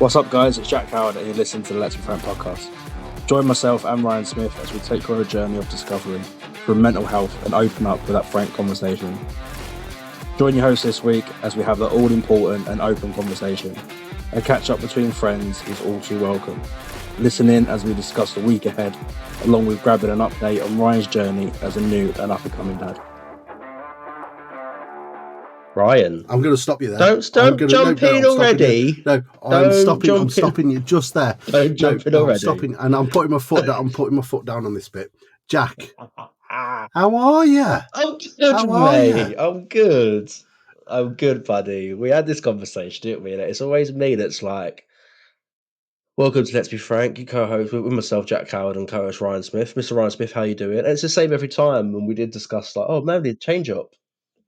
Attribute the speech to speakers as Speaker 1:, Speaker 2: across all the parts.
Speaker 1: What's up, guys? It's Jack Howard, and you're listening to the Let's Be Frank podcast. Join myself and Ryan Smith as we take you on a journey of discovery through mental health and open up with that frank conversation. Join your host this week as we have the all-important and open conversation. A catch-up between friends is all too welcome. Listen in as we discuss the week ahead, along with grabbing an update on Ryan's journey as a new and up-and-coming dad. Ryan,
Speaker 2: I'm going to stop you there.
Speaker 3: Don't jump in already.
Speaker 2: I'm stopping you just there.
Speaker 3: Don't jump in already.
Speaker 2: I'm stopping, and I'm putting my foot down. I'm putting my foot down on this bit. Jack, how are you?
Speaker 3: I'm good, mate. I'm good. I'm good, buddy. We had this conversation, didn't we? And it's always me that's like, welcome to Let's Be Frank, you co-host with myself, Jack Howard, and co-host Ryan Smith. Mr. Ryan Smith, how you doing? And it's the same every time. And we did discuss like, oh, man, we need a change up.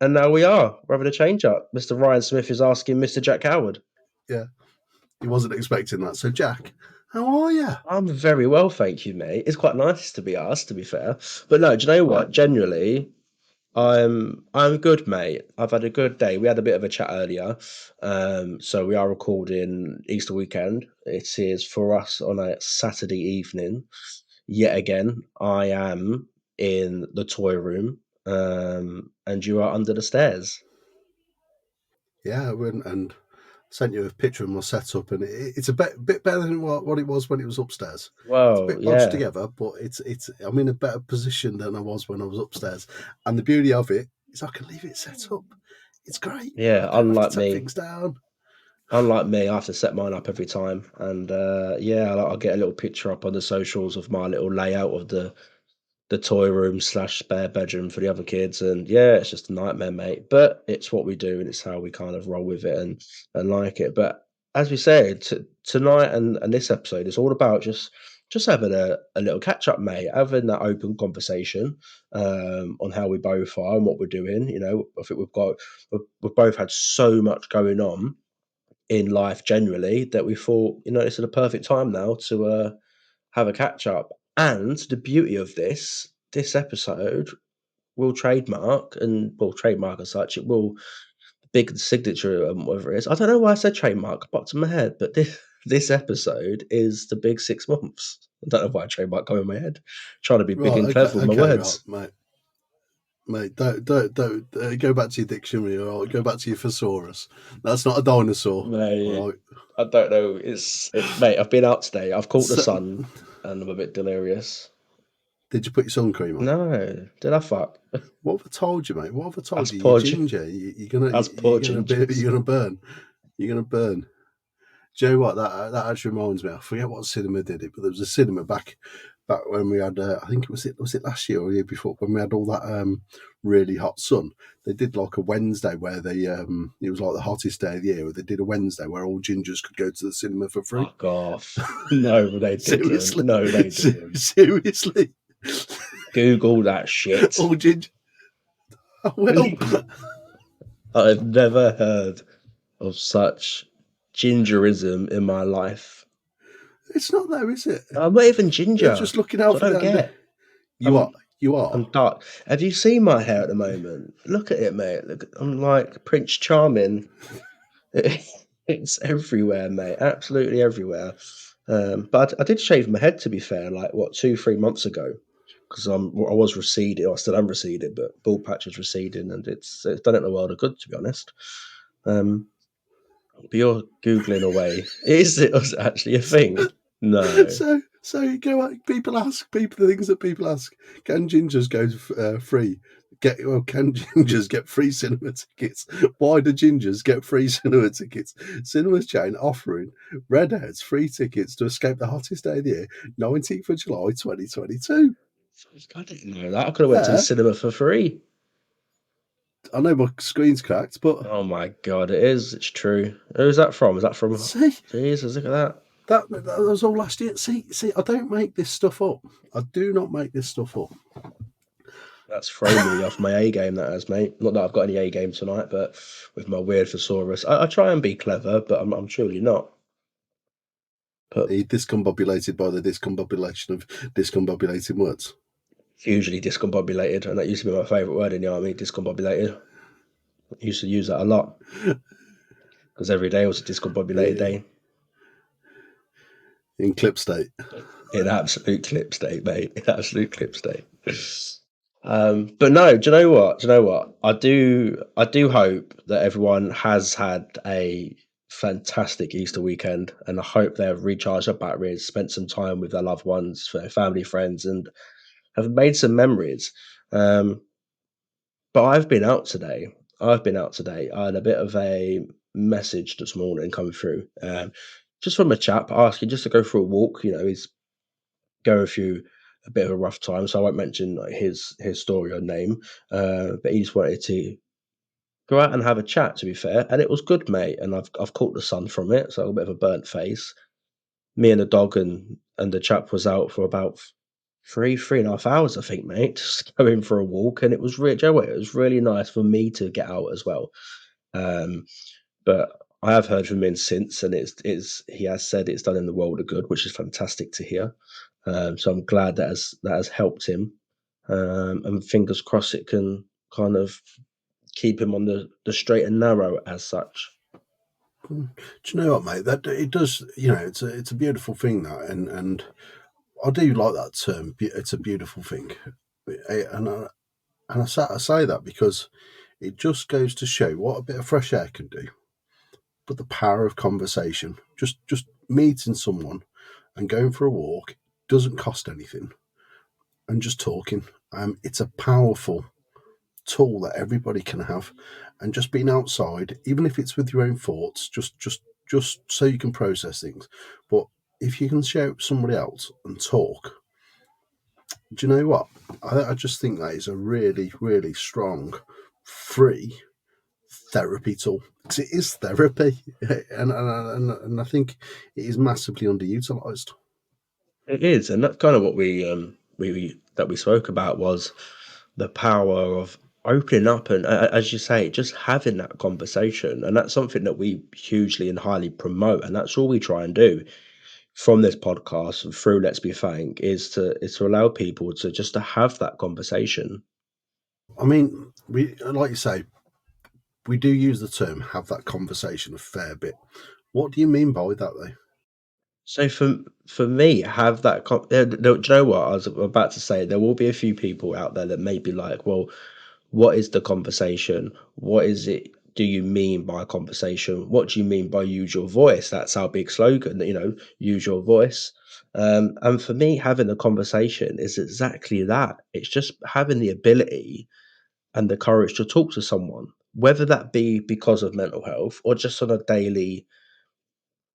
Speaker 3: And now we're having a change up. Mr. Ryan Smith is asking Mr. Jack Howard.
Speaker 2: Yeah, he wasn't expecting that. So, Jack, how are you?
Speaker 3: I'm very well, thank you, mate. It's quite nice to be asked, to be fair. But no, do you know what? Generally, I'm good, mate. I've had a good day. We had a bit of a chat earlier. So we are recording Easter weekend. It is for us on a Saturday evening. Yet again, I am in the toy room. And you are under the stairs.
Speaker 2: Yeah, I went and sent you a picture of my setup, and it's a bit better than what it was when it was upstairs.
Speaker 3: Well,
Speaker 2: it's a bit bodged together, but it's I'm in a better position than I was when I was upstairs. And the beauty of it is I can leave it set up. It's great.
Speaker 3: Yeah, unlike me.
Speaker 2: Things down.
Speaker 3: Unlike me, I have to set mine up every time, and I'll get a little picture up on the socials of my little layout of the toy room / spare bedroom for the other kids, and yeah, it's just a nightmare, mate. But it's what we do, and it's how we kind of roll with it and like it. But as we said, tonight and this episode is all about just having a little catch up, mate, having that open conversation on how we both are and what we're doing. You know, I think we've both had so much going on in life generally that we thought, you know, it's the perfect time now to have a catch up. And the beauty of this episode will trademark as such. It will big signature and whatever it is. I don't know why I said trademark, popped in my head, but this episode is the big 6 months. I don't know why trademark come in my head. Trying to be big and clever with my words.
Speaker 2: Right, mate, don't go back to your dictionary or go back to your thesaurus. That's not a dinosaur.
Speaker 3: Mate, right. I don't know. It's mate, I've been out today. I've caught the sun and I'm a bit delirious.
Speaker 2: Did you put your sun cream on?
Speaker 3: No. Did I fuck?
Speaker 2: What have I told you, mate? What have I told you?
Speaker 3: You're
Speaker 2: ginger. You're gonna burn. You're gonna burn. Do you know what? That actually reminds me. I forget what cinema did it, but there was a cinema back when we had. I think was it last year or the year before when we had all that really hot sun. They did like a Wednesday where they it was like the hottest day of the year. Where they did a Wednesday where all gingers could go to the cinema for free.
Speaker 3: Fuck off! No, they didn't.
Speaker 2: Seriously?
Speaker 3: No, they didn't.
Speaker 2: Seriously.
Speaker 3: Google that shit.
Speaker 2: All ginger. I will.
Speaker 3: I've never heard of such gingerism in my life.
Speaker 2: It's not though, is it?
Speaker 3: I'm not even ginger.
Speaker 2: You're just looking out for that. You are.
Speaker 3: I'm dark. Have you seen my hair at the moment? Look at it, mate. Look, I'm like Prince Charming. It's everywhere, mate. Absolutely everywhere. But I did shave my head, to be fair, like 2-3 months ago, because I was receding. I still am receded, but bald patch is receding, and it's done it in a world of good, to be honest. But you're googling away. Is it actually a thing? No.
Speaker 2: So you go out. The things that people ask. Can gingers go free? Can gingers get free cinema tickets? Why do gingers get free cinema tickets? Cinemas chain offering redheads free tickets to escape the hottest day of the year, 19th of July 2022.
Speaker 3: I didn't know that. I could have went to the cinema for free.
Speaker 2: I know my screen's cracked, but...
Speaker 3: Oh my God, it is. It's true. Who's that from? Is that from...
Speaker 2: See?
Speaker 3: Jesus, look at that.
Speaker 2: That was all last year. See, I don't make this stuff up. I do not make this stuff up.
Speaker 3: That's thrown me off my A game, that has, mate. Not that I've got any A game tonight, but with my weird thesaurus. I try and be clever, but I'm truly not.
Speaker 2: But are you discombobulated by the discombobulation of discombobulating words?
Speaker 3: Hugely discombobulated, and that used to be my favourite word in the army, discombobulated. I used to use that a lot, because every day was a discombobulated day.
Speaker 2: In clip state.
Speaker 3: In absolute clip state, mate. In absolute clip state. But no, do you know what? Do you know what? I do hope that everyone has had a fantastic Easter weekend, and I hope they have recharged their batteries, spent some time with their loved ones, their family, friends, and have made some memories. Um, but I've been out today. I've been out today. I had a bit of a message this morning come through, just from a chap asking just to go for a walk. He's going through a bit of a rough time, so I won't mention like, his story or name. But he just wanted to go out and have a chat. To be fair, and it was good, mate. And I've caught the sun from it, so a bit of a burnt face. Me and the dog and the chap was out for about 3.5 hours, I think, mate. Just going for a walk, and it was really, Joe, it was really nice for me to get out as well. Um, but I have heard from him since, and it's he has said it's done in the world of good, which is fantastic to hear. So I'm glad that has helped him, and fingers crossed it can kind of keep him on the straight and narrow as such.
Speaker 2: Do you know what, mate? That it does. It's a beautiful thing that, and I do like that term. It's a beautiful thing, and I say that because it just goes to show what a bit of fresh air can do. But the power of conversation, just meeting someone and going for a walk, doesn't cost anything, and just talking. It's a powerful tool that everybody can have, and just being outside, even if it's with your own thoughts, just so you can process things. But if you can share it with somebody else and talk, do you know what? I just think that is a really, really strong, free therapy tool. Because it is therapy, and I think it is massively underutilized.
Speaker 3: It is, and that's kind of what we spoke about was the power of opening up and, as you say, just having that conversation, and that's something that we hugely and highly promote, and that's all we try and do from this podcast and through Let's Be Frank is to allow people to have that conversation.
Speaker 2: I mean, we like you say, we do use the term "have that conversation" a fair bit. What do you mean by that, though?
Speaker 3: So for me, have that. Do you know what I was about to say? There will be a few people out there that may be like, "Well, what is the conversation? What is it? Do you mean by a conversation? What do you mean by use your voice?" That's our big slogan. Use your voice. And for me, having a conversation is exactly that. It's just having the ability and the courage to talk to someone, whether that be because of mental health or just on a daily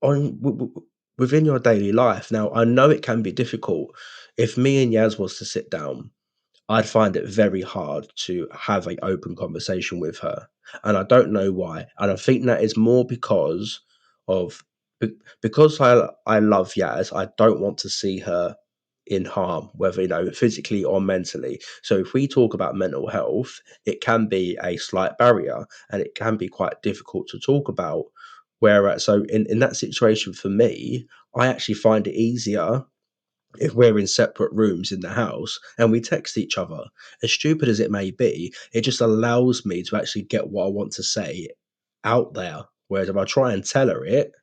Speaker 3: on within your daily life. Now, I know it can be difficult. If me and Yaz was to sit down, I'd find it very hard to have a open conversation with her, and I don't know why. And I think that is more because of because I love Yaz. I don't want to see her in harm, whether physically or mentally. So if we talk about mental health, it can be a slight barrier, and it can be quite difficult to talk about. Whereas, so in that situation for me, I actually find it easier if we're in separate rooms in the house and we text each other. As stupid as it may be, it just allows me to actually get what I want to say out there. Whereas if I try and tell her it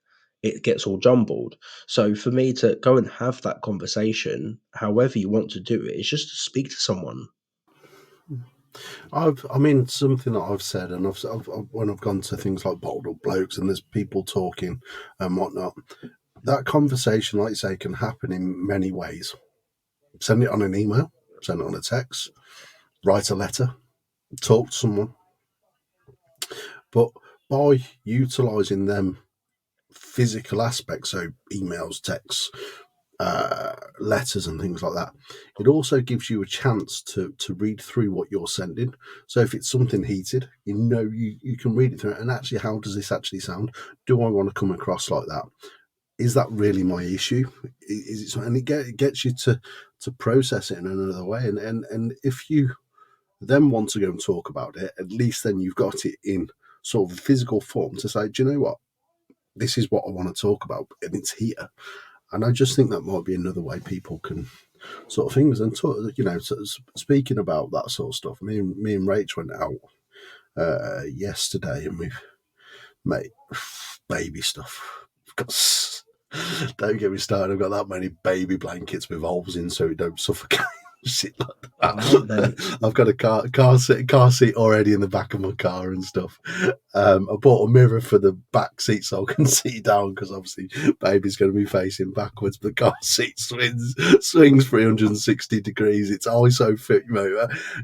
Speaker 3: gets all jumbled. So for me to go and have that conversation, however you want to do it, is just to speak to someone.
Speaker 2: I mean, something that I've said, and when I've gone to things like Bold Up Blokes, and there's people talking and whatnot. That conversation, like you say, can happen in many ways. Send it on an email, send it on a text, write a letter, talk to someone. But by utilizing them physical aspects, so emails, texts, letters, and things like that, it also gives you a chance to read through what you're sending. So if it's something heated, you can read it through, and actually, how does this actually sound? Do I want to come across like that? Is that really my issue? Is it? And it gets you to process it in another way. And if you then want to go and talk about it, at least then you've got it in sort of a physical form to say, do you know what? This is what I want to talk about, and it's here. And I just think that might be another way people can sort of things and talk, speaking about that sort of stuff. Me and Rach went out yesterday, and we've made baby stuff. Don't get me started. I've got that many baby blankets with holes in so it don't suffocate. Shit like that. I've got a car seat already in the back of my car and stuff. I bought a mirror for the back seat so I can see down because obviously baby's going to be facing backwards. But the car seat swings 360 degrees. It's ISO fit,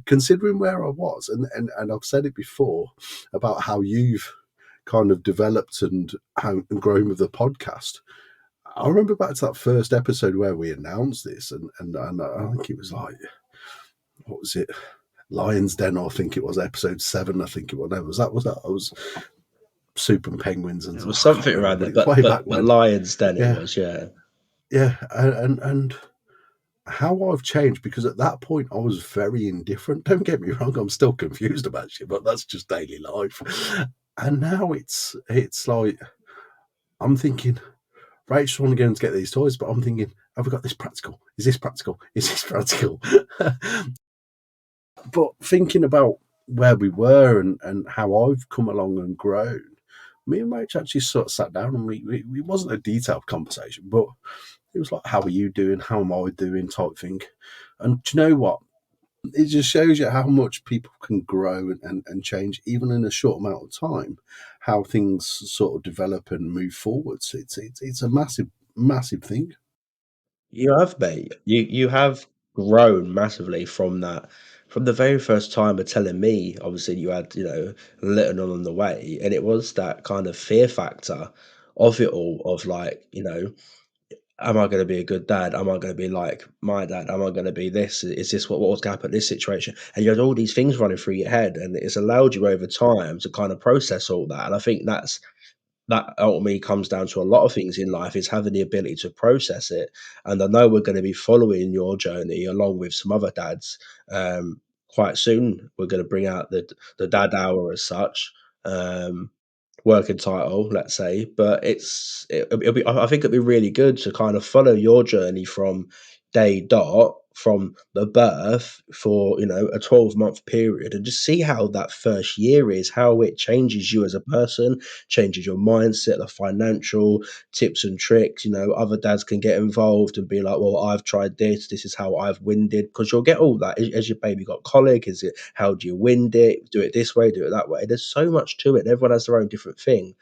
Speaker 2: considering where I was, and I've said it before about how you've kind of developed and grown with the podcast. I remember back to that first episode where we announced this, and I think it was like, what was it? Lion's Den, I think it was episode 7. I think it was. That was that. I was Soup and Penguins, and
Speaker 3: it was something around there. But
Speaker 2: way back
Speaker 3: but
Speaker 2: when.
Speaker 3: Lion's Den,
Speaker 2: Yeah.
Speaker 3: it was, yeah.
Speaker 2: Yeah, and how I've changed, because at that point I was very indifferent. Don't get me wrong, I'm still confused about shit, but that's just daily life. And now it's like I'm thinking, Rachel's want to go and get these toys, but I'm thinking, have we got this practical? Is this practical? Is this practical? But thinking about where we were and how I've come along and grown, me and Rach actually sort of sat down, and we wasn't a detailed conversation, but it was like, how are you doing? How am I doing? Type thing. And do you know what? It just shows you how much people can grow and change, even in a short amount of time, how things sort of develop and move forwards. It's a massive thing.
Speaker 3: You have, mate. You have grown massively from that. From the very first time of telling me, obviously you had, little on the way, and it was that kind of fear factor of it all, of like, am I going to be a good dad? Am I going to be like my dad? Am I going to be this? Is this what's going to happen in this situation? And you had all these things running through your head, and it's allowed you over time to kind of process all that. And I think that ultimately comes down to a lot of things in life, is having the ability to process it. And I know we're going to be following your journey along with some other dads. Quite soon, we're going to bring out the dad hour as such. Working title, let's say, but it'll be. I think it'd be really good to kind of follow your journey from day dot, from the birth, for a 12-month period, and just see how that first year is, how it changes you as a person, changes your mindset, the financial tips and tricks. Other dads can get involved and be like, well, I've tried this is how I've winded, because you'll get all that as your baby got colic. Is it, how do you wind it? Do it this way, do it that way. There's so much to it. Everyone has their own different thing.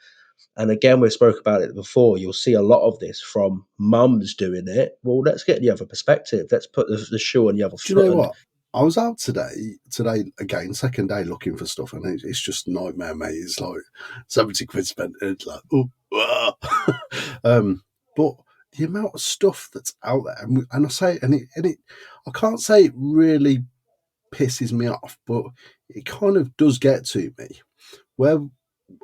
Speaker 3: And again, we've spoke about it before. You'll see a lot of this from mums doing it. Well, let's get the other perspective. Let's put the shoe on the other
Speaker 2: Do you
Speaker 3: foot.
Speaker 2: know what? I was out today again, second day, looking for stuff, and it's just nightmare, mate. It's like 70 quid spent, and it's like, but the amount of stuff that's out there, and I say, and it, I can't say it really pisses me off, but it kind of does get to me, where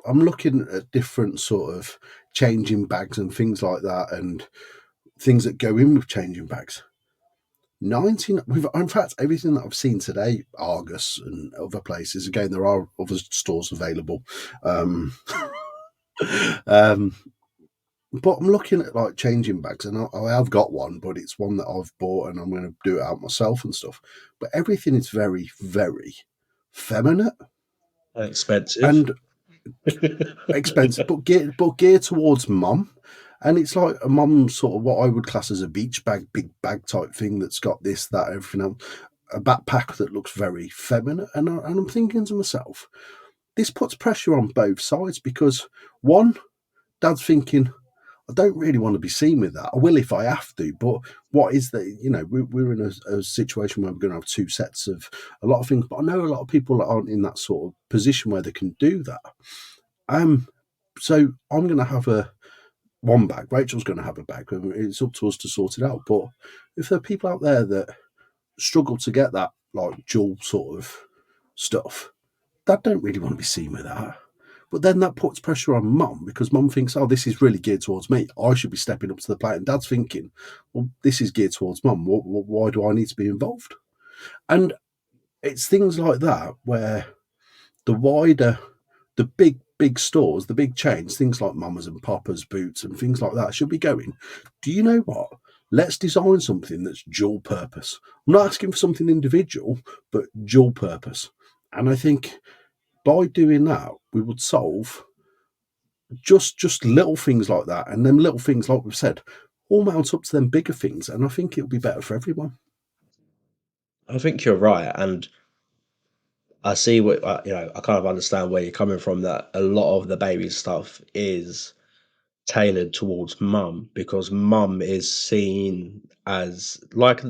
Speaker 2: I'm looking at different sort of changing bags and things like that, and things that go in with changing bags. 19, in fact, everything that I've seen today, Argus and other places, again, there are other stores available. But I'm looking at like changing bags, and I have got one, but it's one that I've bought, and I'm going to do it out myself and stuff. But everything is very, very feminine
Speaker 3: Expensive.
Speaker 2: and expensive, but geared towards mum. And it's like a mum sort of what I would class as a beach bag, big bag type thing that's got this, that, everything else. A backpack that looks very feminine. And I'm thinking to myself, this puts pressure on both sides, because one, dad's thinking, I don't really want to be seen with that. I will if I have to, but what is the, we're in a situation where we're going to have two sets of a lot of things, but I know a lot of people that aren't in that sort of position where they can do that. So I'm going to have one bag. Rachel's going to have a bag. It's up to us to sort it out. But if there are people out there that struggle to get that like dual sort of stuff, Dad don't really want to be seen with that. But then that puts pressure on mum, because mum thinks, oh, this is really geared towards me. I should be stepping up to the plate. And dad's thinking, well, this is geared towards mum. Why do I need to be involved? And it's things like that where the big stores, the big chains, things like Mamas and Papas, Boots and things like that should be going, do you know what? Let's design something that's dual purpose. I'm not asking for something individual, but dual purpose. And I think by doing that, we would solve just little things like that, and them little things, like we've said, all mount up to them bigger things, and I think it'll be better for everyone.
Speaker 3: I think you're right, and I see what I kind of understand where you're coming from. That a lot of the baby stuff is tailored towards mum because mum is seen as like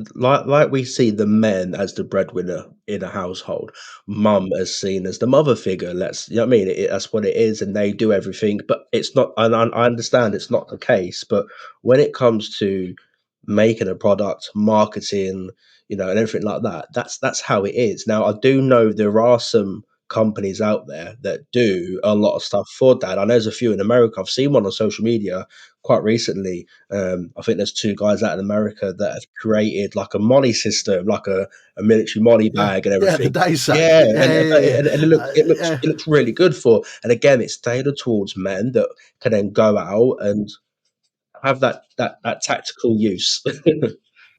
Speaker 3: we see the men as the breadwinner in a household. Mum is seen as the mother figure. Let's, you know what I mean? That's what it is, and they do everything. But it's not. And I understand it's not the case. But when it comes to making a product, marketing, and everything like that, that's how it is. Now I do know there are some companies out there that do a lot of stuff for that. I know there's a few in America. I've seen one on social media quite recently. I think there's two guys out in America that have created like a molly system, like a military molly
Speaker 2: Yeah,
Speaker 3: bag and
Speaker 2: yeah, the
Speaker 3: everything.
Speaker 2: day sack.
Speaker 3: Yeah,
Speaker 2: Yeah,
Speaker 3: and
Speaker 2: yeah,
Speaker 3: but
Speaker 2: yeah,
Speaker 3: and it looks
Speaker 2: yeah.
Speaker 3: it looks really good for. And again, it's tailored towards men that can then go out and have that tactical use.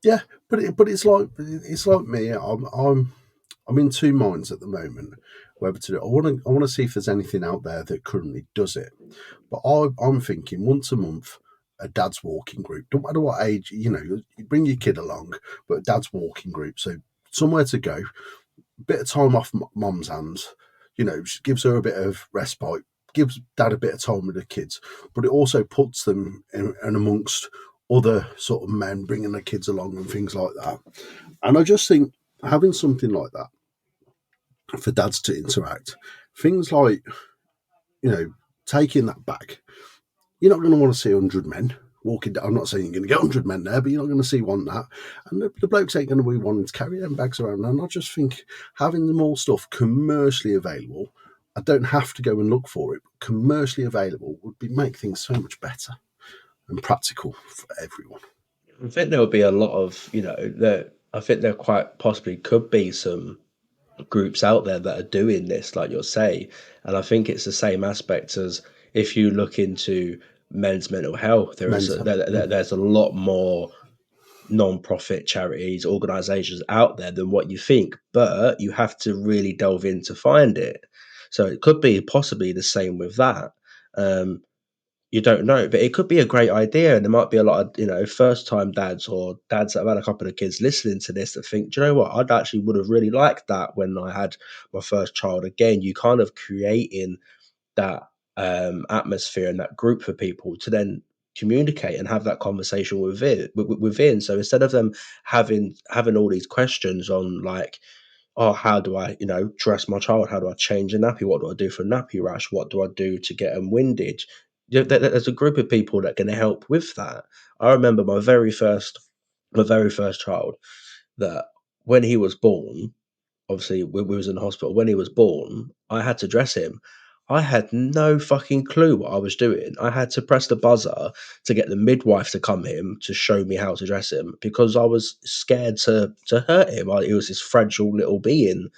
Speaker 2: Yeah, but it's like me. I'm in two minds at the moment whether to do. I want to see if there's anything out there that currently does it. But I'm thinking once a month, a dad's walking group. Don't matter what age, you bring your kid along, but a dad's walking group. So somewhere to go, bit of time off mum's hands. She gives her a bit of respite, gives dad a bit of time with the kids, but it also puts them in amongst other sort of men bringing their kids along and things like that. And I just think having something like that for dads to interact, things like, taking that back, you're not going to want to see 100 men walking down. I'm not saying you're going to get 100 men there, but you're not going to see that. And the blokes ain't going to be wanting to carry them bags around. And I just think having them all stuff commercially available, I don't have to go and look for it, but commercially available would make things so much better and practical for everyone.
Speaker 3: I think there will be a lot of, there. I think there quite possibly could be some groups out there that are doing this, like you're saying. And I think it's the same aspect as if you look into men's mental health.
Speaker 2: Men's health.
Speaker 3: There's a lot more non-profit charities, organisations out there than what you think, but you have to really delve in to find it. So it could be possibly the same with that. Um, you don't know, but it could be a great idea, and there might be a lot of first-time dads or dads that have had a couple of kids listening to this that think, do you know what? I'd actually would have really liked that when I had my first child. Again, you kind of creating that atmosphere and that group for people to then communicate and have that conversation within. So instead of them having all these questions on like, oh, how do I, dress my child? How do I change a nappy? What do I do for nappy rash? What do I do to get them winded? There's a group of people that can help with that. I remember my very first child, that when he was born, obviously we was in the hospital. When he was born, I had to dress him. I had no fucking clue what I was doing. I had to press the buzzer to get the midwife to come in to show me how to dress him because I was scared to hurt him. He was this fragile little being,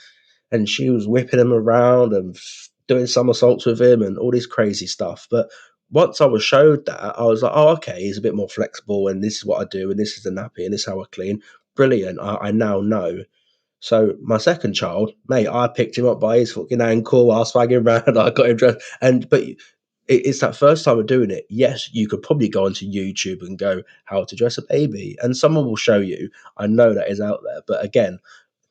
Speaker 3: and she was whipping him around and doing somersaults with him and all this crazy stuff. But once I was showed that, I was like, oh, okay, he's a bit more flexible, and this is what I do, and this is the nappy, and this is how I clean. Brilliant. I now know. So my second child, mate, I picked him up by his fucking ankle. I was swagging around. I got him dressed, but it's that first time of doing it. Yes, you could probably go onto YouTube and go how to dress a baby, and someone will show you. I know that is out there, but again,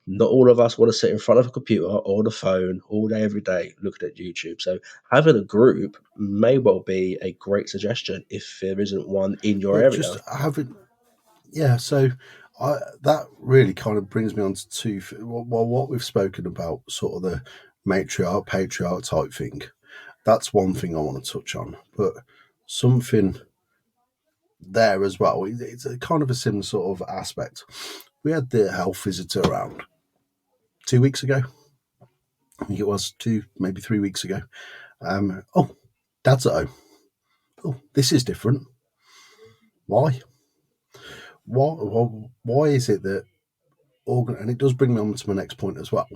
Speaker 3: not all of us want to sit in front of a computer or the phone all day, every day, looking at YouTube. So having a group may well be a great suggestion if there isn't one in your
Speaker 2: But
Speaker 3: area.
Speaker 2: just having, yeah, so that really kind of brings me on to well, what we've spoken about, sort of the matriarch, patriarch type thing. That's one thing I want to touch on, but something there as well. It's a kind of a similar sort of aspect. We had the health visitor around 2 weeks ago. I think it was maybe 3 weeks ago. Oh, dad's at home. Oh, this is different. Why? Why is it that and it does bring me on to my next point as well.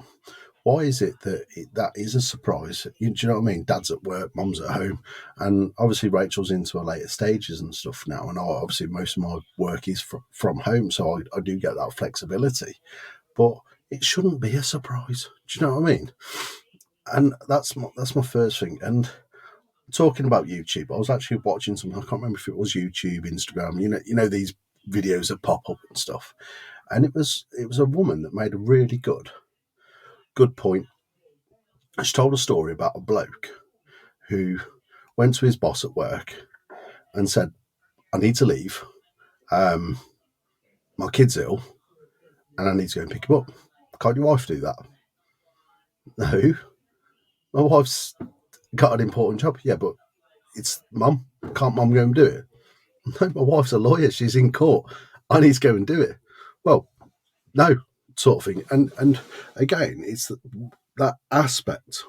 Speaker 2: Why is it that that is a surprise? Do you know what I mean? Dad's at work, mum's at home, and obviously Rachel's into her later stages and stuff now. And obviously most of my work is from home, so I do get that flexibility. But it shouldn't be a surprise. Do you know what I mean? And that's my first thing. And talking about YouTube, I was actually watching something. I can't remember if it was YouTube, Instagram. You know these videos that pop up and stuff. And it was a woman that made a really good point. She told a story about a bloke who went to his boss at work and said, "I need to leave. Um, my kid's ill, and I need to go and pick him up. Can't your wife do that?" No, my wife's got an important job. Yeah, but it's mum. Can't mum go and do it? No, my wife's a lawyer. She's in court. I need to go and do it. Well, no, sort of thing. And again, it's that aspect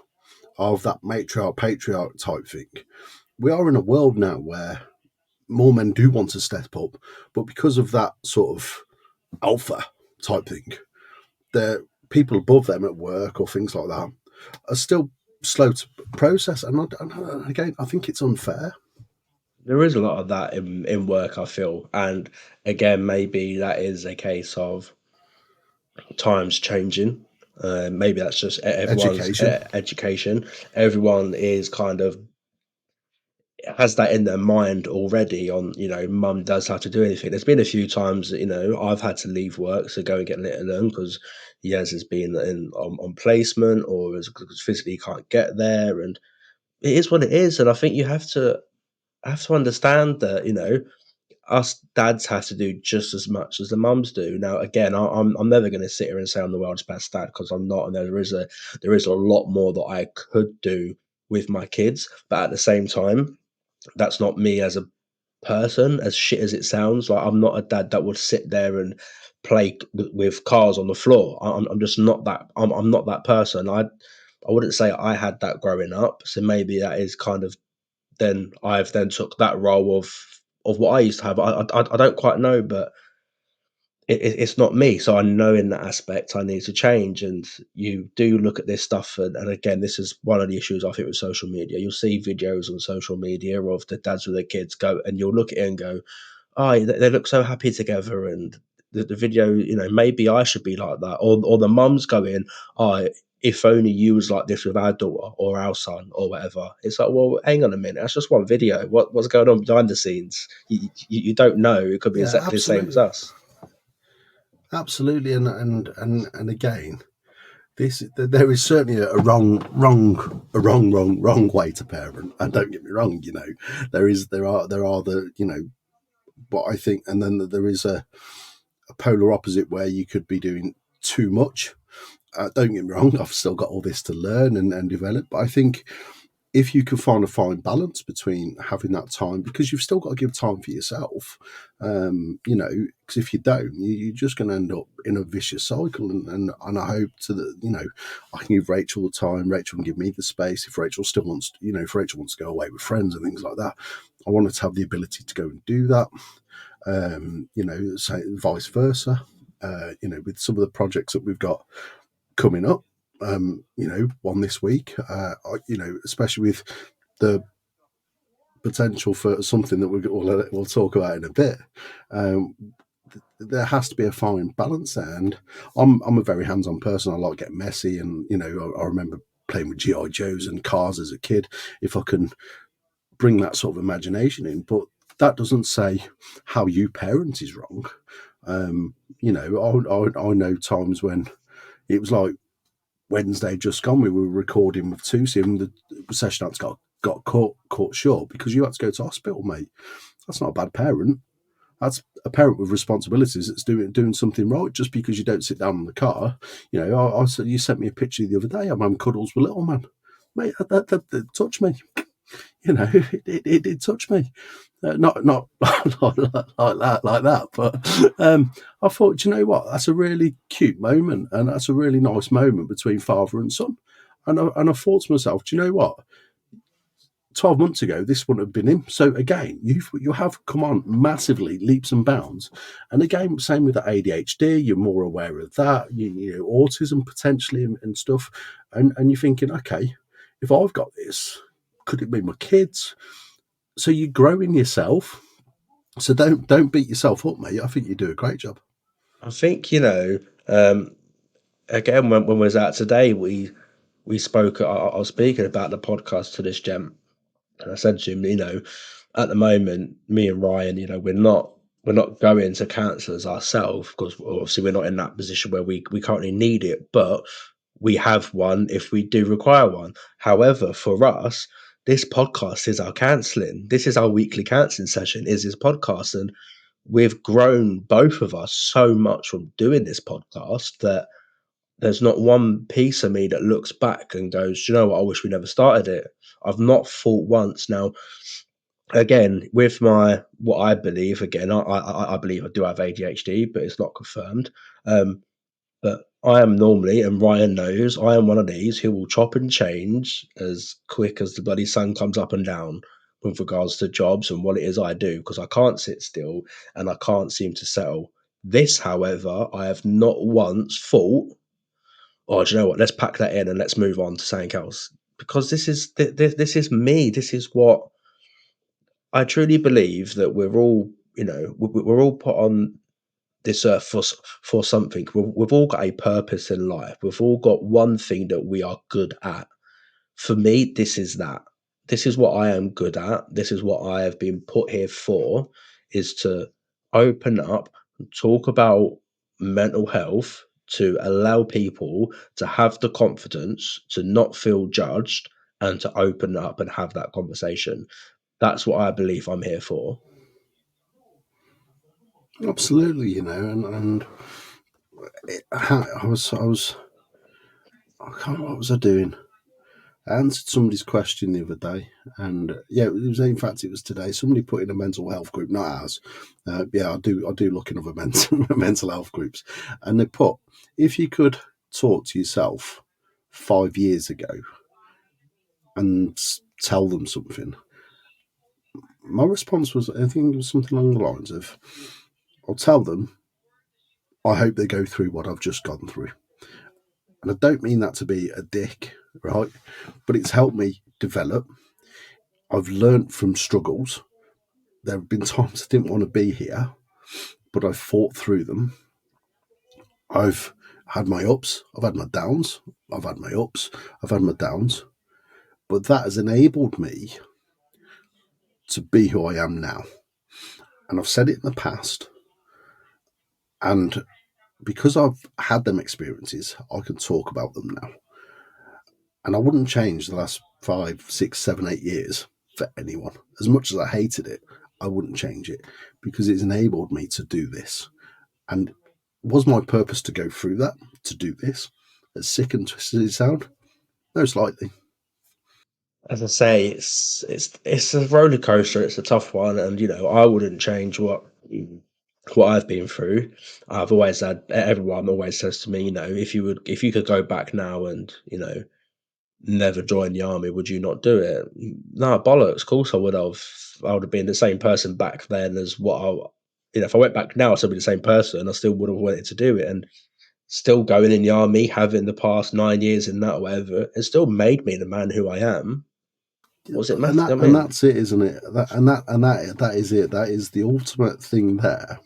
Speaker 2: of that matriarch patriarch type thing. We are in a world now where more men do want to step up, but because of that sort of alpha type thing, the people above them at work or things like that are still slow to process. And again, I think it's unfair.
Speaker 3: There is a lot of that in work, I feel, and again, maybe that is a case of times changing. Maybe that's just everyone's
Speaker 2: Education.
Speaker 3: education. Everyone is kind of has that in their mind already on, mum does have to do anything. There's been a few times that, I've had to leave work to go and get little because Yaz has been on placement or because physically can't get there. And it is what it is. And I think you have to understand that, us dads have to do just as much as the mums do. Now, again, I'm never going to sit here and say I'm the world's best dad because I'm not, and there is a lot more that I could do with my kids. But at the same time, that's not me as a person. As shit as it sounds, like I'm not a dad that would sit there and play with cars on the floor. I'm just not that. I'm not that person. I wouldn't say I had that growing up. So maybe that is kind of then I've then took that role of what I used to have. I don't quite know, but it's not me. So I know in that aspect I need to change. And you do look at this stuff, and again, this is one of the issues I think with social media. You'll see videos on social media of the dads with their kids go, and you'll look at it and go, "Oh, they look so happy together," and the video, maybe I should be like that, or the mums going, "Oh, if only you was like this with our daughter or our son or whatever." It's like, well, hang on a minute, that's just one video. What's going on behind the scenes? You don't know. It could be
Speaker 2: Yeah,
Speaker 3: exactly the same as
Speaker 2: absolutely.
Speaker 3: us.
Speaker 2: Absolutely. And again, there is certainly a wrong way to parent. And don't get me wrong, there are the, but I think, and then there is a polar opposite where you could be doing too much. Don't get me wrong, I've still got all this to learn and develop, but I think if you can find a fine balance between having that time, because you've still got to give time for yourself, because if you don't, you're just going to end up in a vicious cycle. And I hope I can give Rachel the time, Rachel can give me the space. If Rachel still wants, if Rachel wants to go away with friends and things like that, I want her to have the ability to go and do that. Say vice versa. With some of the projects that we've got coming up, one this week, especially with the potential for something that we'll talk about in a bit. Um, there has to be a fine balance there, and I'm a very hands-on person. I like getting messy, and I remember playing with GI Joes and cars as a kid. If I can bring that sort of imagination in, but that doesn't say how you parent is wrong. I know times when it was like Wednesday just gone, we were recording with Tusi, and the session had got caught short because you had to go to hospital, mate. That's not a bad parent. That's a parent with responsibilities that's doing something right. Just because you don't sit down in the car, you sent me a picture the other day. I'm having cuddles with little man, mate. That touched me. It did touch me. Not like that, but I thought, you know what? That's a really cute moment, and that's a really nice moment between father and son. And I thought to myself, do you know what? 12 months ago, this wouldn't have been him. So again, you have come on massively leaps and bounds. And again, same with the ADHD, you're more aware of that, autism potentially and stuff. And you're thinking, okay, if I've got this, could it be my kids? So you're growing yourself. So don't beat yourself up, mate. I think you do a great job.
Speaker 3: I think again when we was out today, we spoke. I was speaking about the podcast to this gem, And I said to him, at the moment, me and Ryan, we're not going to counsellors ourselves because obviously we're not in that position where we currently need it, but we have one if we do require one. However, for us, this podcast is our counselling. This is our weekly counselling session, is this podcast. And we've grown, both of us, so much from doing this podcast that there's not one piece of me that looks back and goes, "Do you know what, I wish we never started it." I've not thought once. Now, again, with what I believe, again, I believe I do have ADHD, but it's not confirmed. But I am normally, and Ryan knows, I am one of these who will chop and change as quick as the bloody sun comes up and down with regards to jobs and what it is I do, because I can't sit still and I can't seem to settle. This, however, I have not once thought, "Oh, do you know what? Let's pack that in and let's move on to something else." Because this is me. This is what I truly believe, that we're all, we're all put on this earth for something. We've all got a purpose in life. We've all got one thing that we are good at. For me, this is that. This is what I am good at. This is what I have been put here for, is to open up and talk about mental health, to allow people to have the confidence to not feel judged and to open up and have that conversation. That's what I believe I'm here for.
Speaker 2: Absolutely, and I was I can't, what was I doing? I answered somebody's question the other day, and in fact it was today. Somebody put in a mental health group, not ours. I do look in other mental health groups, and they put, if you could talk to yourself 5 years ago and tell them something. My response was, I think it was something along the lines of, I'll tell them, I hope they go through what I've just gone through. And I don't mean that to be a dick, right? But it's helped me develop. I've learnt from struggles. There have been times I didn't want to be here, but I've fought through them. I've had my ups, I've had my downs, I've had my ups, I've had my downs. But that has enabled me to be who I am now. And I've said it in the past. And because I've had them experiences, I can talk about them now. And I wouldn't change the last 5, 6, 7, 8 years for anyone. As much as I hated it, I wouldn't change it because it's enabled me to do this. And was my purpose to go through that, to do this? As sick and twisted as it sounds? Most likely.
Speaker 3: As I say, it's a roller coaster. It's a tough one, and I wouldn't change what I've been through. I've always had, everyone always says to me, if you could go back now and never join the army, would you not do it? No, bollocks. Of course I would have. I would have been the same person back then as what if I went back now, I'd still be the same person. I still would have wanted to do it, and still going in the army, having the past 9 years in that, or whatever, it still made me the man who I am. Was it matter?
Speaker 2: And that's it, isn't it? That is it. That is the ultimate thing there.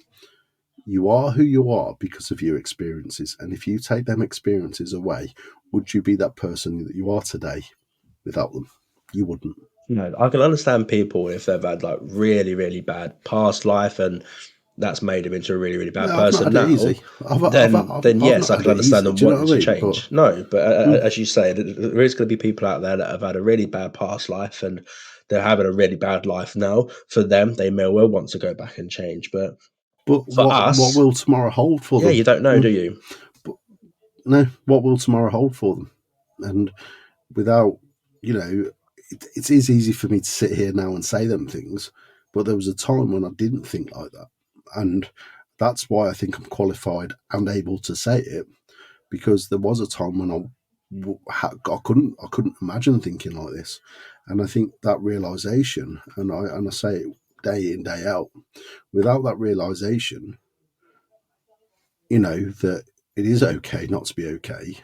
Speaker 2: You are who you are because of your experiences. And if you take them experiences away, would you be that person that you are today without them? You wouldn't.
Speaker 3: I can understand people if they've had like really, really bad past life and that's made them into a really, really bad
Speaker 2: No, I've not
Speaker 3: person
Speaker 2: had it
Speaker 3: now.
Speaker 2: easy.
Speaker 3: Then
Speaker 2: I've
Speaker 3: yes,
Speaker 2: not
Speaker 3: I
Speaker 2: had
Speaker 3: can
Speaker 2: it
Speaker 3: understand
Speaker 2: easy.
Speaker 3: them
Speaker 2: Do you know
Speaker 3: wanting
Speaker 2: what I
Speaker 3: to
Speaker 2: mean?
Speaker 3: change. No, but as you say, there is going to be people out there that have had a really bad past life and they're having a really bad life now. For them, they may well want to go back and change. But for
Speaker 2: what
Speaker 3: us,
Speaker 2: will tomorrow hold for them?
Speaker 3: you don't know, do you?
Speaker 2: But no, what will tomorrow hold for them? And without, it is easy for me to sit here now and say them things, but there was a time when I didn't think like that. And that's why I think I'm qualified and able to say it, because there was a time when I couldn't imagine thinking like this. And I think that realization, and I say it day in, day out, without that realization, that it is okay not to be okay,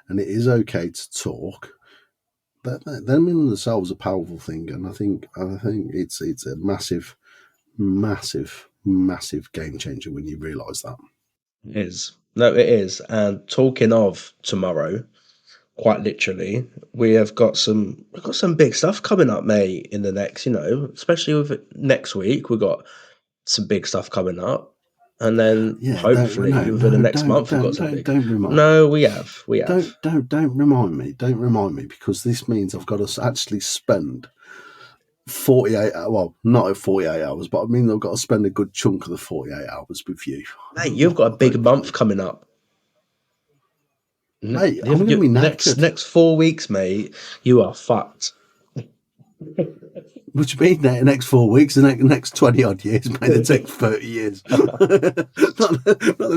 Speaker 2: and it is okay to talk. Them in themselves a powerful thing, and I think it's a massive, massive, massive game changer when you realise that.
Speaker 3: It is. No, it is. And talking of tomorrow, quite literally. We've got some big stuff coming up, mate, in the next, especially with next week, we've got some big stuff coming up. And then
Speaker 2: Yeah,
Speaker 3: hopefully within the next month we've got some big.
Speaker 2: don't remind.
Speaker 3: No, we have.
Speaker 2: Don't remind me. Don't remind me, because this means I've got to actually spend 48 hours. Well, not at 48 hours, but I mean I've got to spend a good chunk of the 48 hours with you.
Speaker 3: Mate, you've got a big month coming up.
Speaker 2: Mate, I'm going to be knackered.
Speaker 3: Next 4 weeks, mate, you are fucked.
Speaker 2: What do you mean, the next 4 weeks? The next 20 odd years, mate. They take 30 years. not the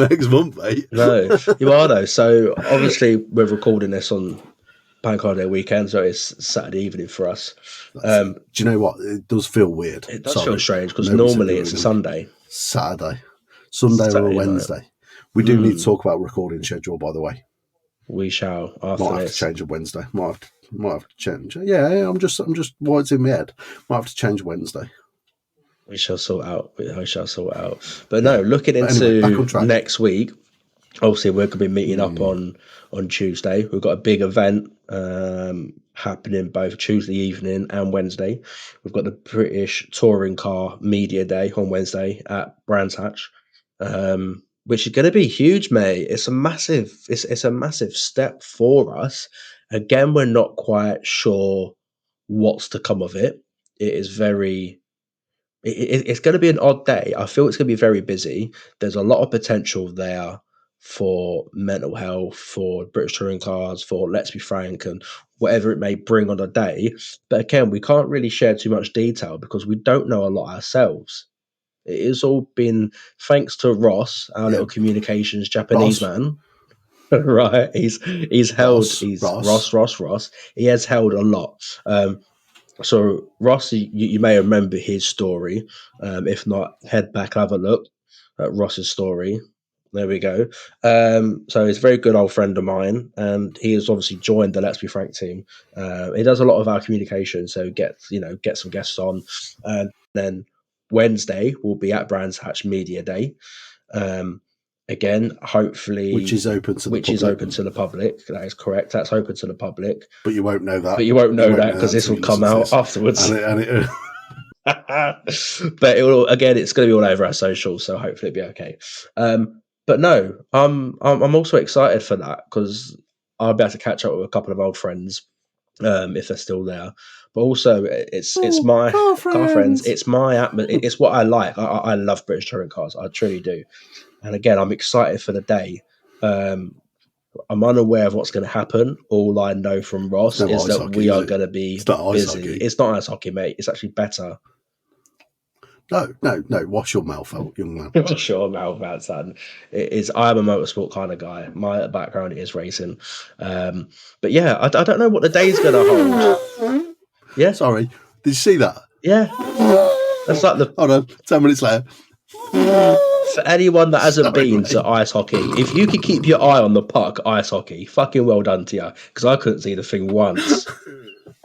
Speaker 2: next month, mate.
Speaker 3: No, you are though. So obviously we're recording this on Bank Holiday weekend, so it's Saturday evening for us.
Speaker 2: Do you know what? It does feel weird.
Speaker 3: It does feel strange, because normally it's a Sunday.
Speaker 2: Sunday or a Wednesday. Night. We do need to talk about recording schedule, by the way.
Speaker 3: We shall after
Speaker 2: Might have to change a Wednesday. Might have to change. Yeah, I'm just what's in my head. Might have to change Wednesday.
Speaker 3: We shall sort out. But no, looking into next week, obviously we're going to be meeting up on Tuesday. We've got a big event happening both Tuesday evening and Wednesday. We've got the British Touring Car Media Day on Wednesday at Brands Hatch, which is going to be huge, mate. It's a massive step for us. Again, we're not quite sure what's to come of it. It is very. It's going to be an odd day. I feel it's going to be very busy. There's a lot of potential there for mental health, for British touring cars, for Let's Be Frank, and whatever it may bring on a day. But again, we can't really share too much detail because we don't know a lot ourselves. It has all been thanks to Ross, our little communications Japanese man. Right, he's held Ross. He has held a lot. So Ross, you may remember his story. If not, head back, have a look at Ross's story. There we go. So he's a very good old friend of mine, and he has obviously joined the Let's Be Frank team. He does a lot of our communication, so get some guests on. And then Wednesday will be at Brands Hatch Media Day. Again, hopefully,
Speaker 2: which is open to
Speaker 3: the public. That is correct. That's open to the public.
Speaker 2: But you won't know that.
Speaker 3: Because this will come out afterwards. But it's going to be all over our socials, so hopefully it'll be okay. But no, I'm also excited for that, because I'll be able to catch up with a couple of old friends, if they're still there. But also, it's my car friends. It's my it's what I like. I love British touring cars. I truly do. And again, I'm excited for the day. I'm unaware of what's going to happen. All I know from Ross is that we are going to be busy. It's not ice hockey, mate. It's actually better.
Speaker 2: No. Wash your mouth out, young man.
Speaker 3: Wash your mouth out, son. I'm a motorsport kind of guy. My background is racing. But yeah, I don't know what the day's going to hold. Yeah.
Speaker 2: Sorry. Did you see that?
Speaker 3: Yeah. That's like
Speaker 2: Hold on. 10 minutes later.
Speaker 3: For anyone that hasn't been to ice hockey, if you could keep your eye on the puck, ice hockey, fucking well done to you, because I couldn't see the thing once.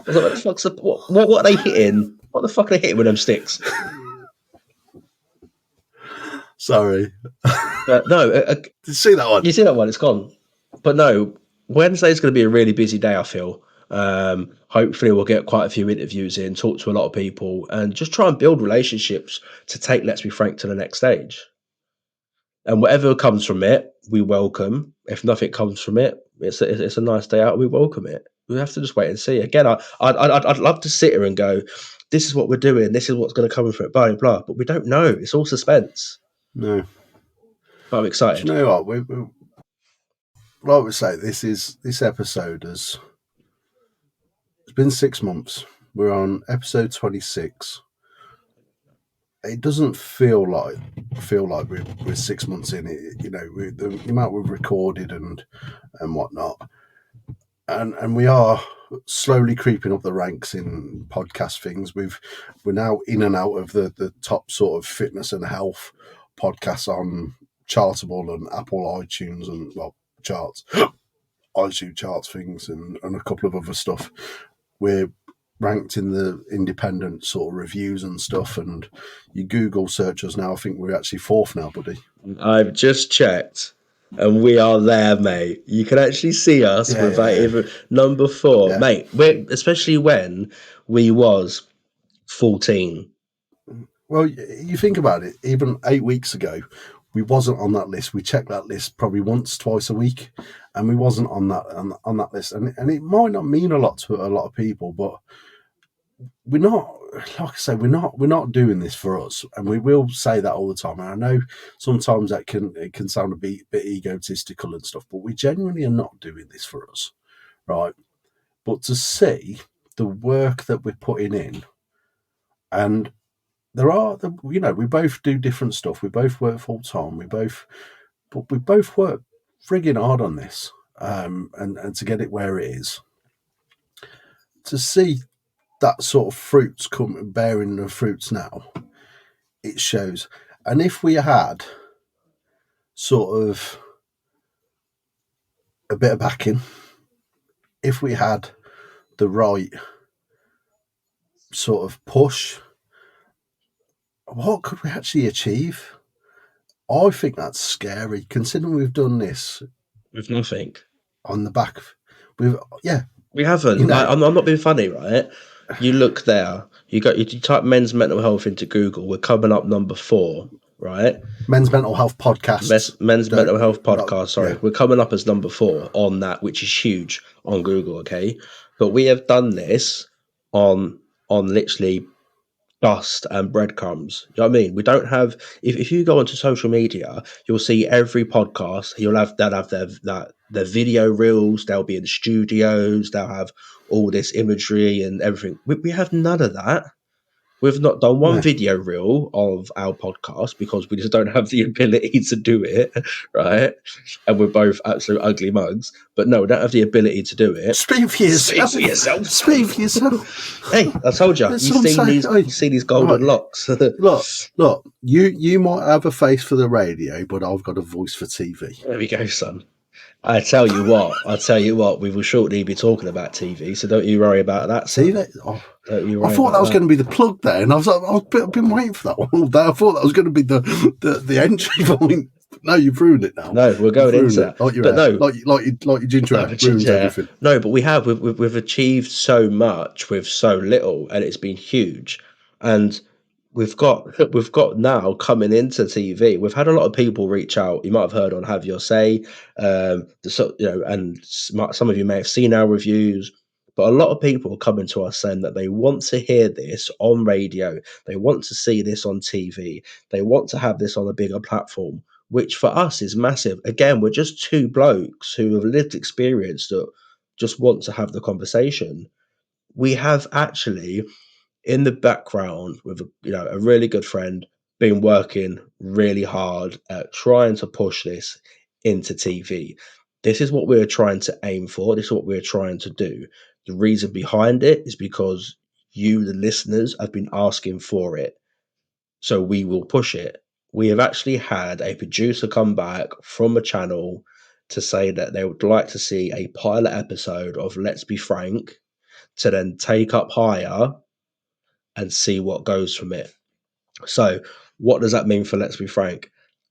Speaker 3: I was like, what are they hitting? What the fuck are they hitting with them sticks?
Speaker 2: Sorry.
Speaker 3: No.
Speaker 2: Did you see that one?
Speaker 3: You see that one? It's gone. But no, Wednesday's going to be a really busy day, I feel. Hopefully we'll get quite a few interviews in, talk to a lot of people, and just try and build relationships to take Let's Be Frank to the next stage. And whatever comes from it, we welcome. If nothing comes from it, it's a nice day out. We welcome it. We have to just wait and see. Again, I'd love to sit here and go, this is what we're doing. This is what's going to come from it. Blah blah. But we don't know. It's all suspense.
Speaker 2: No.
Speaker 3: But I'm excited.
Speaker 2: Do you know what? Like we say, this episode it's been 6 months. We're on episode 26. It doesn't feel like we're 6 months in. The amount we've recorded and whatnot, and we are slowly creeping up the ranks in podcast things. We're now in and out of the top sort of fitness and health podcasts on Chartable and Apple iTunes and charts, iTunes charts things, and a couple of other stuff. We're ranked in the independent sort of reviews and stuff, and you Google search us now. I think we're actually 4th now, buddy.
Speaker 3: I've just checked. And we are there, mate. You can actually see us without even number 4, mate. Especially when we was 14.
Speaker 2: Well, you think about it. Even 8 weeks ago, we wasn't on that list. We checked that list probably once, twice a week, and we wasn't on that list. And it might not mean a lot to a lot of people, but we're not. Like I say, we're not doing this for us, and we will say that all the time. And I know sometimes it can sound a bit egotistical and stuff, but we genuinely are not doing this for us, right? But to see the work that we're putting in, and we both do different stuff. We both work full time. But we both work frigging hard on this, and to get it where it is. To see that sort of fruits bearing the fruits now, it shows. And if we had sort of a bit of backing, if we had the right sort of push, what could we actually achieve? I think that's scary, considering we've done this
Speaker 3: With nothing.
Speaker 2: on the back.
Speaker 3: We haven't. Like, I'm not being funny, right? You look there. You type men's mental health into Google. We're coming up number 4, right?
Speaker 2: Men's mental health podcast.
Speaker 3: Men's mental health podcast. Sorry, we're coming up as number 4 on that, which is huge on Google. Okay, but we have done this on literally dust and breadcrumbs. You know what I mean? We don't have. If you go onto social media, you'll see every podcast. They'll have their video reels. They'll be in studios. They'll have all this imagery and everything. We have none of that. We've not done one video reel of our podcast because we just don't have the ability to do it, right? And we're both absolute ugly mugs. But no, we don't have the ability to do it.
Speaker 2: Speak for yourself. Speak for yourself.
Speaker 3: Hey, I told you. You see these golden locks.
Speaker 2: Look. You might have a face for the radio, but I've got a voice for TV.
Speaker 3: There we go, son. I tell you what, we will shortly be talking about TV, so don't you worry about that.
Speaker 2: See that? I thought that was going to be the plug there, and I've been waiting for that one all day. I thought that was going to be the entry point. No, you've ruined it now.
Speaker 3: No, we're going into that.
Speaker 2: Like your ginger ale ruins everything.
Speaker 3: No, but we've achieved so much with so little, and it's been huge. And we've got now coming into TV. We've had a lot of people reach out. You might have heard on Have Your Say, and some of you may have seen our reviews. But a lot of people are coming to us saying that they want to hear this on radio. They want to see this on TV. They want to have this on a bigger platform, which for us is massive. Again, we're just 2 blokes who have lived experience that just want to have the conversation. We have actually, in the background, with a really good friend, been working really hard at trying to push this into TV. This is what we're trying to aim for. This is what we're trying to do. The reason behind it is because you, the listeners, have been asking for it. So we will push it. We have actually had a producer come back from a channel to say that they would like to see a pilot episode of Let's Be Frank to then take up higher and see what goes from it. So what does that mean for Let's Be Frank?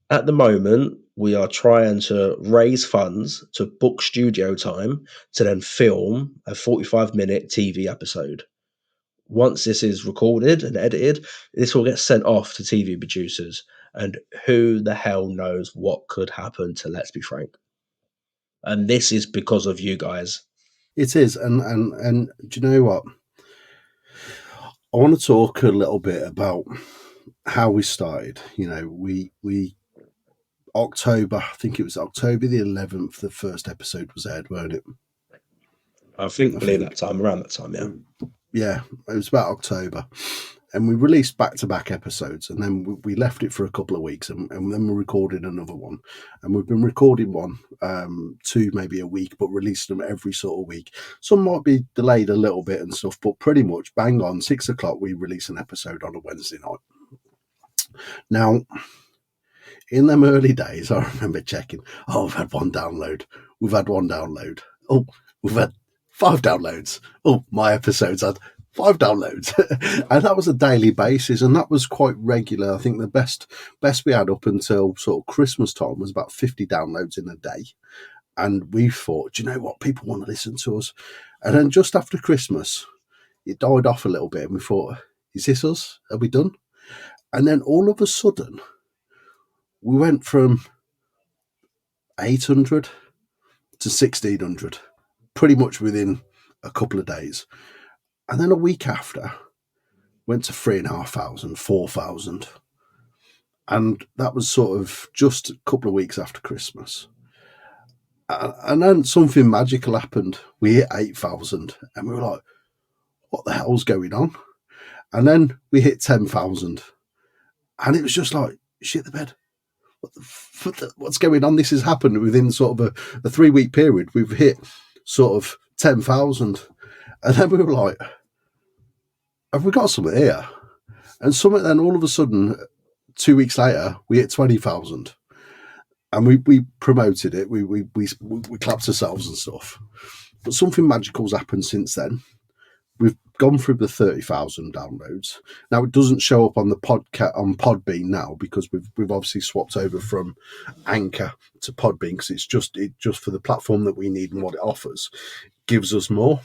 Speaker 3: At the moment, we are trying to raise funds to book studio time to then film a 45-minute TV episode. Once this is recorded and edited, this will get sent off to TV producers. And who the hell knows what could happen to Let's Be Frank? And this is because of you guys.
Speaker 2: It is. And do you know what? I want to talk a little bit about how we started. We October, I think it was October the 11th, the first episode was aired, weren't it?
Speaker 3: I think around that time, yeah.
Speaker 2: Yeah, it was about October. And we released back-to-back episodes, and then we left it for a couple of weeks, and then we recorded another one. And we've been recording 2, maybe a week, but releasing them every sort of week. Some might be delayed a little bit and stuff, but pretty much bang on 6 o'clock, we release an episode on a Wednesday night. Now, in them early days, I remember checking, we've had 1 download. We've had 1 download. Oh, we've had 5 downloads. Oh, my episode's had downloads. And that was a daily basis, and that was quite regular. I think the best we had up until sort of Christmas time was about 50 downloads in a day. And we thought, do you know what, people want to listen to us. And then just after Christmas, it died off a little bit, and we thought, is this us? Are we done? And then all of a sudden, we went from 800 to 1600, pretty much within a couple of days. And then a week after, went to 3,500, 4,000. And that was sort of just a couple of weeks after Christmas. And then something magical happened. We hit 8,000, and we were like, what the hell's going on? And then we hit 10,000, and it was just like, shit the bed. What's going on? This has happened within sort of a 3-week period. We've hit sort of 10,000. And then we were like, have we got something here? And something then all of a sudden, 2 weeks later, we hit 20,000. And we promoted it. We clapped ourselves and stuff. But something magical's happened since then. We've gone through the 30,000 downloads. Now it doesn't show up on the podcast on Podbean now, because we've obviously swapped over from Anchor to Podbean, because it's just for the platform that we need and what it offers. It gives us more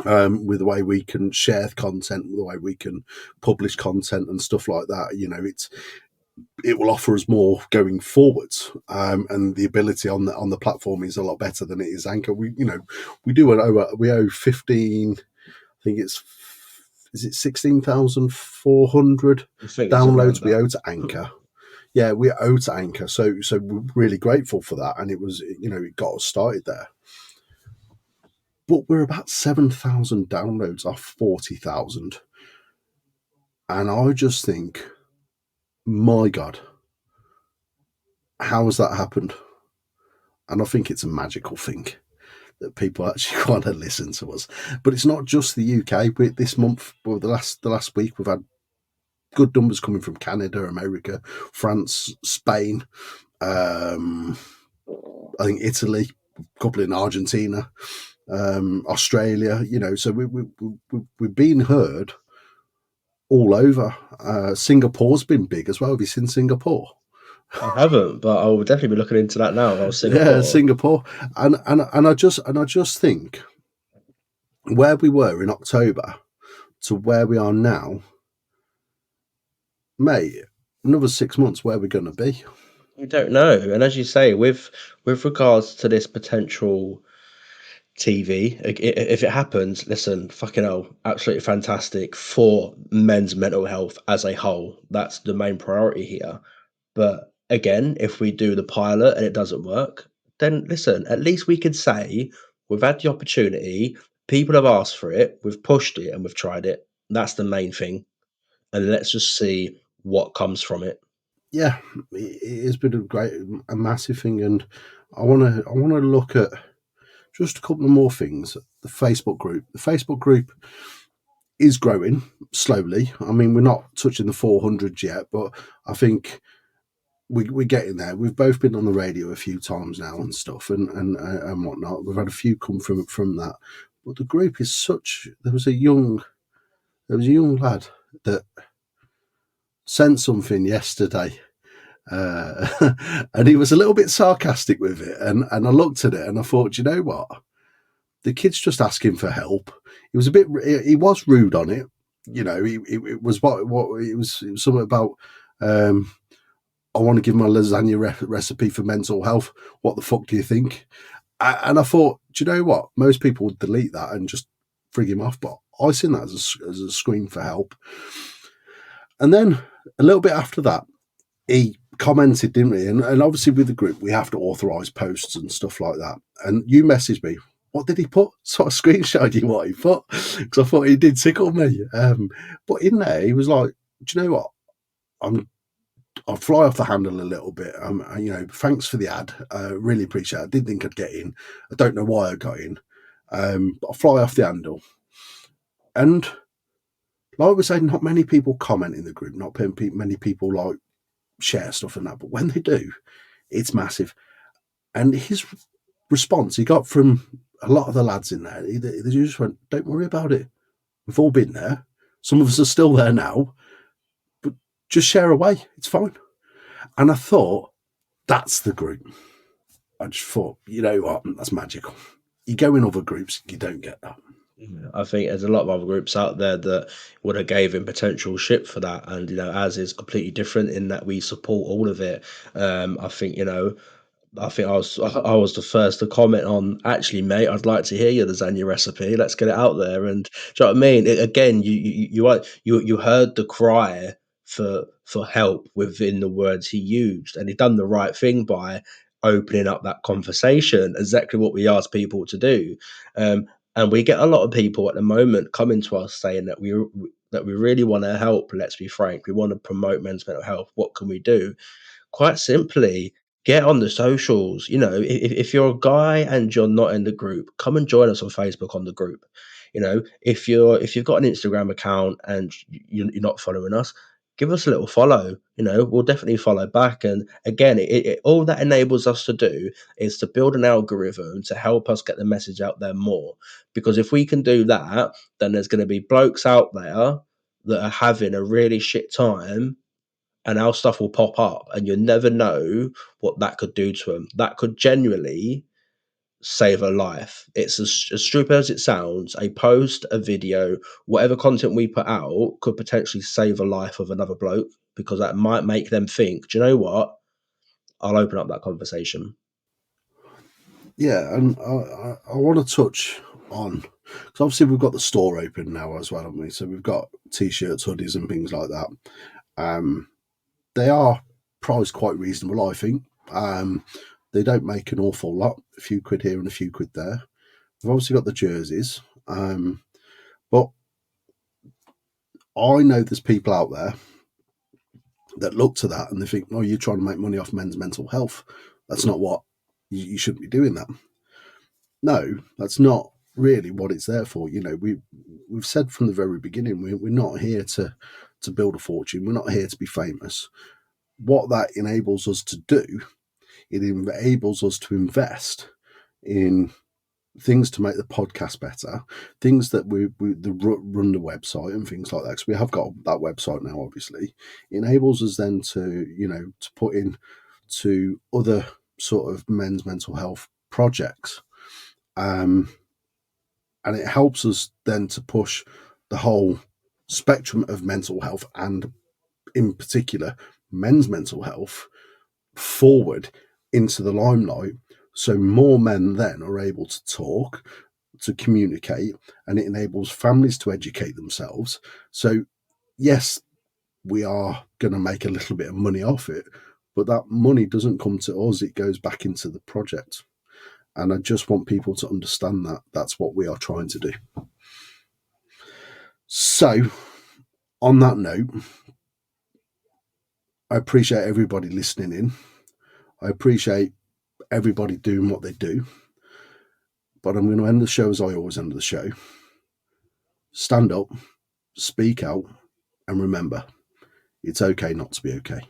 Speaker 2: with the way we can share content, with the way we can publish content and stuff like that. You know, it will offer us more going forwards, and the ability on the platform is a lot better than it is Anchor. We owe 15. I think is it 16,400 downloads we owe to Anchor. Yeah, we owe to Anchor, so we're really grateful for that, and it was, you know, it got us started there. But we're about 7,000 downloads off 40,000, and I just think, my God, how has that happened? And I think it's a magical thing that people actually want to listen to us. But it's not just the UK. This month, well, the last week, we've had good numbers coming from Canada, America, France, Spain, I think Italy, a couple in Argentina, Australia. You know, so we've been heard all over. Singapore's been big as well. Have you seen Singapore?
Speaker 3: I haven't, but I will definitely be looking into that now. I was Singapore.
Speaker 2: Yeah, Singapore, and I just think where we were in October to where we are now, mate. Another 6 months, where we're going to be?
Speaker 3: We don't know. And as you say, with regards to this potential TV, if it happens, listen, fucking hell, absolutely fantastic for men's mental health as a whole. That's the main priority here. But again, if we do the pilot and it doesn't work, then listen, at least we could say we've had the opportunity, people have asked for it, we've pushed it and we've tried it. That's the main thing. And let's just see what comes from it.
Speaker 2: Yeah, it has been a massive thing, and I want to look at just a couple of more things. The Facebook group is growing slowly. I mean, we're not touching the 400 yet, but I think we're getting there. We've both been on the radio a few times now and stuff, and whatnot. We've had a few come from that, but the group is such. There was a young lad that sent something yesterday, and he was a little bit sarcastic with it, and I looked at it and I thought, you know what, the kid's just asking for help. He was he was rude on it, you know. It was what it was something about. I want to give my lasagna recipe for mental health. What the fuck do you think? And I thought, do you know what? Most people would delete that and just frig him off, but I seen that as a scream for help. And then a little bit after that, he commented, didn't he? And obviously with the group, we have to authorise posts and stuff like that. And you messaged me. What did he put? So I screenshot you what he put, because I thought he did tickle me. But in there, he was like, do you know what? I'll fly off the handle a little bit. You know, thanks for the ad. Really appreciate it. I didn't think I'd get in. I don't know why I got in. But I'll fly off the handle. And like I was saying, not many people comment in the group. Not many people like share stuff and that. But when they do, it's massive. And his response he got from a lot of the lads in there, they just went, don't worry about it. We've all been there. Some of us are still there now, but just share away. It's fine. And I thought, that's the group. I just thought, you know what? That's magical. You go in other groups, you don't get that.
Speaker 3: I think there's a lot of other groups out there that would have gave him potential shit for that, and as is completely different in that we support all of it. I think I was the first to comment on, actually, mate, I'd like to hear your lasagna recipe. Let's get it out there. And do you know what I mean? Again, you heard the cry for help within the words he used, and he done the right thing by opening up that conversation. Exactly what we ask people to do. And we get a lot of people at the moment coming to us saying that we really want to help. Let's be frank, we want to promote men's mental health. What can we do? Quite simply, get on the socials. If you're a guy and you're not in the group, come and join us on Facebook on the group. If you've got an Instagram account and you're not following us, give us a little follow. We'll definitely follow back. And again, all that enables us to do is to build an algorithm to help us get the message out there more. Because if we can do that, then there's going to be blokes out there that are having a really shit time, and our stuff will pop up, and you never know what that could do to them. That could genuinely save a life. It's as stupid as it sounds. A post, a video, whatever content we put out could potentially save a life of another bloke, because that might make them think, do you know what? I'll open up that conversation.
Speaker 2: Yeah, and I want to touch on, because obviously we've got the store open now as well, haven't we? So we've got t-shirts, hoodies, and things like that. They are priced quite reasonable, I think. They don't make an awful lot, a few quid here and a few quid there. We've obviously got the jerseys, but I know there's people out there that look to that and they think, "Oh, you're trying to make money off men's mental health. That's not what you shouldn't be doing that." No, that's not really what it's there for. We've said from the very beginning, we're not here to build a fortune. We're not here to be famous. What that enables us to do, it enables us to invest in things to make the podcast better, things that we run the website and things like that. Because we have got that website now, obviously. It enables us then to put in to other sort of men's mental health projects. And it helps us then to push the whole spectrum of mental health, and in particular men's mental health, forward into the limelight, so more men then are able to talk, to communicate, and it enables families to educate themselves. So yes, we are going to make a little bit of money off it, but that money doesn't come to us, it goes back into the project. And I just want people to understand that that's what we are trying to do. So on that note, I appreciate everybody listening in. I appreciate everybody doing what they do. But I'm going to end the show as I always end the show. Stand up, speak out, and remember, it's okay not to be okay.